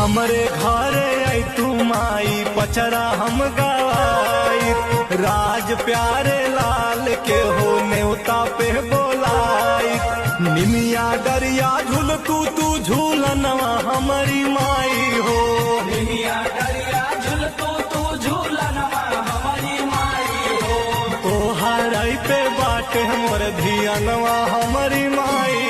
हमरे घरे आई तू माई पचरा हम गवाई राज प्यारे लाल के हो न्योता पे बोलाई निमिया डरिया झुलकू तू झूलनवा हमारी माई हो निमिया डरिया झुलकू तू झूलनवा हमारी माई हो तोहर पे बाटे मोर धियनवा हमारी माई